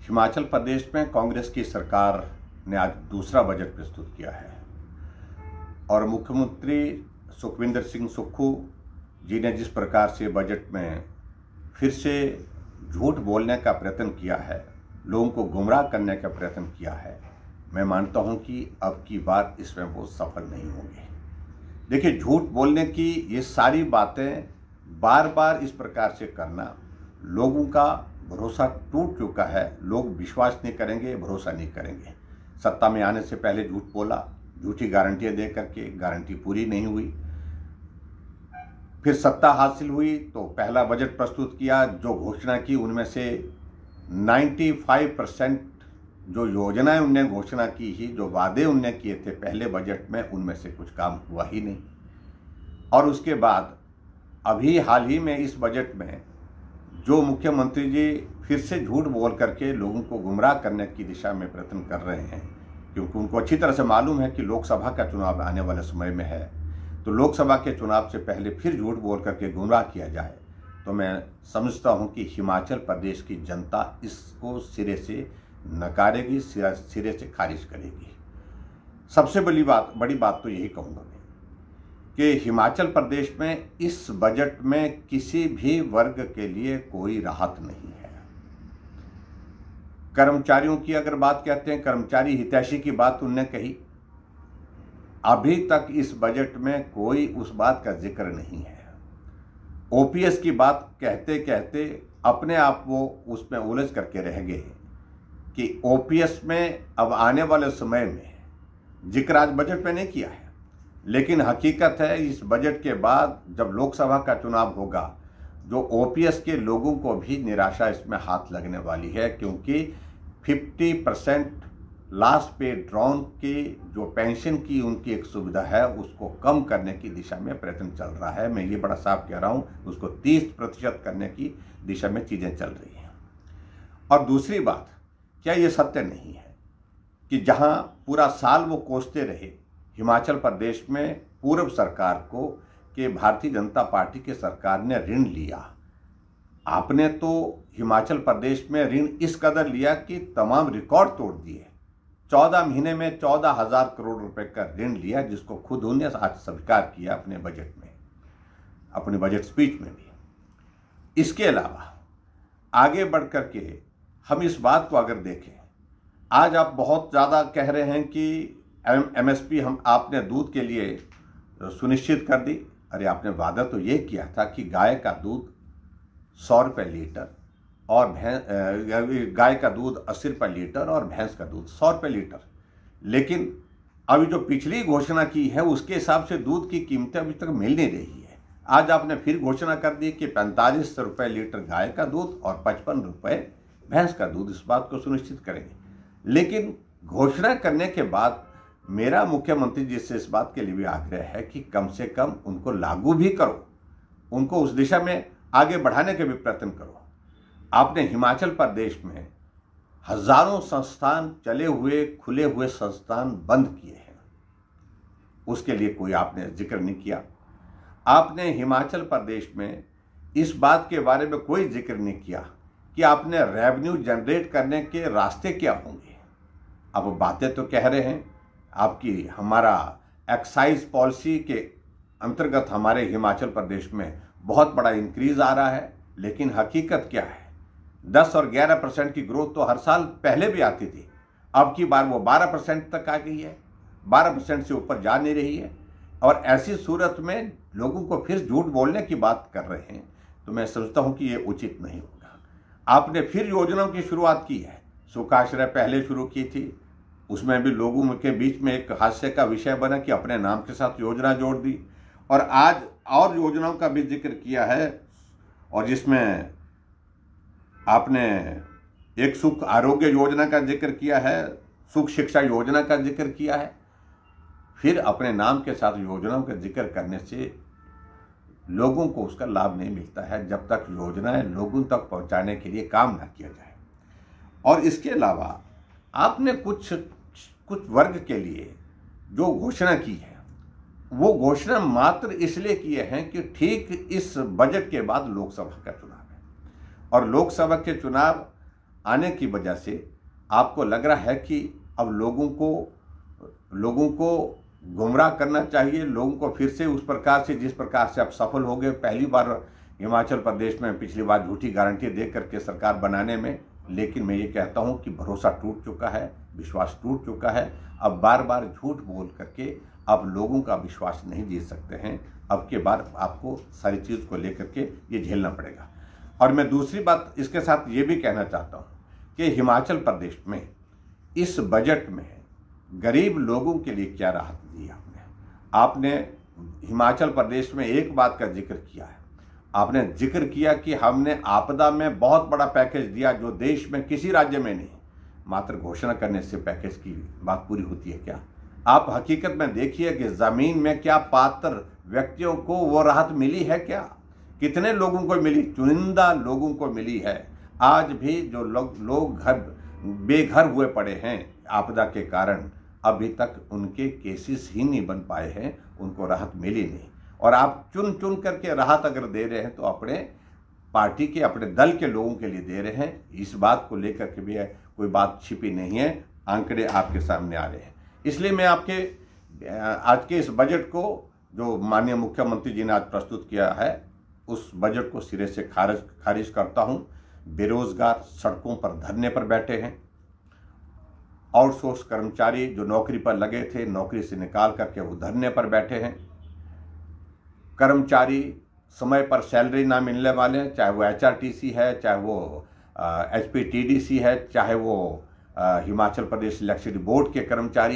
हिमाचल प्रदेश में कांग्रेस की सरकार ने आज दूसरा बजट प्रस्तुत किया है और मुख्यमंत्री सुखविंदर सिंह सुक्खू जी ने जिस प्रकार से बजट में फिर से झूठ बोलने का प्रयत्न किया है, लोगों को गुमराह करने का प्रयत्न किया है, मैं मानता हूं कि अब की बार इसमें वो सफल नहीं होंगे। देखिए, झूठ बोलने की ये सारी बातें बार बार इस प्रकार से करना, लोगों का भरोसा टूट चुका है। लोग विश्वास नहीं करेंगे, भरोसा नहीं करेंगे। सत्ता में आने से पहले झूठ बोला, झूठी गारंटियां दे करके गारंटी पूरी नहीं हुई। फिर सत्ता हासिल हुई तो पहला बजट प्रस्तुत किया, जो घोषणा की उनमें से 95% जो योजनाएं उनने घोषणा की ही, जो वादे उनने किए थे पहले बजट में, उनमें से कुछ काम हुआ ही नहीं। और उसके बाद अभी हाल ही में इस बजट में जो मुख्यमंत्री जी फिर से झूठ बोल करके लोगों को गुमराह करने की दिशा में प्रयत्न कर रहे हैं, क्योंकि उनको अच्छी तरह से मालूम है कि लोकसभा का चुनाव आने वाले समय में है, तो लोकसभा के चुनाव से पहले फिर झूठ बोल करके गुमराह किया जाए, तो मैं समझता हूं कि हिमाचल प्रदेश की जनता इसको सिरे से नकारेगी, सिरे से खारिज करेगी। सबसे बड़ी बात तो यही कहूँगा मैं कि हिमाचल प्रदेश में इस बजट में किसी भी वर्ग के लिए कोई राहत नहीं है। कर्मचारियों की अगर बात कहते हैं, कर्मचारी हितैषी की बात उनने कही, अभी तक इस बजट में कोई उस बात का जिक्र नहीं है। ओपीएस की बात कहते कहते अपने आप वो उसमें उलझ करके रह गए कि ओपीएस में अब आने वाले समय में जिक्र आज बजट में नहीं किया है, लेकिन हकीकत है इस बजट के बाद जब लोकसभा का चुनाव होगा, जो ओपीएस के लोगों को भी निराशा इसमें हाथ लगने वाली है, क्योंकि 50% लास्ट पे ड्रॉन की जो पेंशन की उनकी एक सुविधा है, उसको कम करने की दिशा में प्रयत्न चल रहा है। मैं ये बड़ा साफ कह रहा हूँ, उसको 30% करने की दिशा में चीज़ें चल रही हैं। और दूसरी बात, क्या ये सत्य नहीं है कि जहाँ पूरा साल वो कोसते रहे हिमाचल प्रदेश में पूर्व सरकार को कि भारतीय जनता पार्टी की सरकार ने ऋण लिया। आपने तो हिमाचल प्रदेश में ऋण इस कदर लिया कि तमाम रिकॉर्ड तोड़ दिए। 14 महीने में 14,000 करोड़ रुपए का ऋण लिया, जिसको खुद उन्होंने आज स्वीकार किया अपने बजट में, अपने बजट स्पीच में भी। इसके अलावा आगे बढ़ करके हम इस बात को अगर देखें, आज आप बहुत ज़्यादा कह रहे हैं कि एमएसपी आपने दूध के लिए सुनिश्चित कर दी। अरे, आपने वादा तो ये किया था कि गाय का दूध 100 रुपये लीटर और गाय का दूध 80 रुपये लीटर और भैंस का दूध 100 रुपये लीटर, लेकिन अभी जो पिछली घोषणा की है उसके हिसाब से दूध की कीमतें अभी तक मिल नहीं रही है। आज आपने फिर घोषणा कर दी कि 45 रुपये लीटर गाय का दूध और 55 रुपये भैंस का दूध, इस बात को सुनिश्चित करेंगे। लेकिन घोषणा करने के बाद मेरा मुख्यमंत्री जी से इस बात के लिए भी आग्रह है कि कम से कम उनको लागू भी करो, उनको उस दिशा में आगे बढ़ाने के भी प्रयत्न करो। आपने हिमाचल प्रदेश में हजारों संस्थान चले हुए, खुले हुए संस्थान बंद किए हैं, उसके लिए कोई आपने जिक्र नहीं किया। आपने हिमाचल प्रदेश में इस बात के बारे में कोई जिक्र नहीं किया कि आपने रेवेन्यू जनरेट करने के रास्ते क्या होंगे। अब बातें तो कह रहे हैं आपकी, हमारा एक्साइज पॉलिसी के अंतर्गत हमारे हिमाचल प्रदेश में बहुत बड़ा इंक्रीज आ रहा है, लेकिन हकीकत क्या है? 10 और 11% की ग्रोथ तो हर साल पहले भी आती थी, अब की बार वो 12% तक आ गई है, 12% से ऊपर जा नहीं रही है। और ऐसी सूरत में लोगों को फिर झूठ बोलने की बात कर रहे हैं, तो मैं समझता हूं कि ये उचित नहीं होगा। आपने फिर योजनाओं की शुरुआत की है, सुखाश्रय पहले शुरू की थी, उसमें भी लोगों के बीच में एक हास्य का विषय बना कि अपने नाम के साथ योजना जोड़ दी, और आज और योजनाओं का भी जिक्र किया है, और जिसमें आपने एक सुख आरोग्य योजना का जिक्र किया है, सुख शिक्षा योजना का जिक्र किया है। फिर अपने नाम के साथ योजनाओं का जिक्र करने से लोगों को उसका लाभ नहीं मिलता है, जब तक योजनाएं लोगों तक पहुंचाने के लिए काम ना किया जाए। और इसके अलावा आपने कुछ वर्ग के लिए जो घोषणा की है, वो घोषणा मात्र इसलिए किए हैं कि ठीक इस बजट के बाद लोकसभा का चुनाव है, और लोकसभा के चुनाव आने की वजह से आपको लग रहा है कि अब लोगों को गुमराह करना चाहिए, लोगों को फिर से उस प्रकार से जिस प्रकार से आप सफल हो गए पहली बार हिमाचल प्रदेश में, पिछली बार झूठी गारंटी दे करके सरकार बनाने में। लेकिन मैं ये कहता हूँ कि भरोसा टूट चुका है, विश्वास टूट चुका है। अब बार बार झूठ बोल करके आप लोगों का विश्वास नहीं जीत सकते हैं। अब के बार आपको सारी चीज़ को लेकर के ये झेलना पड़ेगा। और मैं दूसरी बात इसके साथ ये भी कहना चाहता हूँ कि हिमाचल प्रदेश में इस बजट में गरीब लोगों के लिए क्या राहत दी आपने हिमाचल प्रदेश में एक बात का जिक्र किया है, आपने जिक्र किया कि हमने आपदा में बहुत बड़ा पैकेज दिया जो देश में किसी राज्य में नहीं। मात्र घोषणा करने से पैकेज की बात पूरी होती है क्या? आप हकीकत में देखिए कि ज़मीन में क्या पात्र व्यक्तियों को वो राहत मिली है क्या? कितने लोगों को मिली? चुनिंदा लोगों को मिली है। आज भी जो लोग बेघर हुए पड़े हैं आपदा के कारण, अभी तक उनके केसेस ही नहीं बन पाए हैं, उनको राहत मिली नहीं। और आप चुन चुन करके राहत अगर दे रहे हैं तो अपने पार्टी के, अपने दल के लोगों के लिए दे रहे हैं। इस बात को लेकर के भी कोई बात छिपी नहीं है, आंकड़े आपके सामने आ रहे हैं। इसलिए मैं आज के इस बजट को जो माननीय मुख्यमंत्री जी ने आज प्रस्तुत किया है, उस बजट को सिरे से खारिज करता हूं। बेरोजगार सड़कों पर धरने पर बैठे हैं, आउटसोर्स कर्मचारी जो नौकरी पर लगे थे नौकरी से निकाल करके वो धरने पर बैठे हैं, कर्मचारी समय पर सैलरी ना मिलने वाले हैं, चाहे वो HRTC है, चाहे वो HPTDC है, चाहे वो हिमाचल प्रदेश इलेक्ट्रिसिटी बोर्ड के कर्मचारी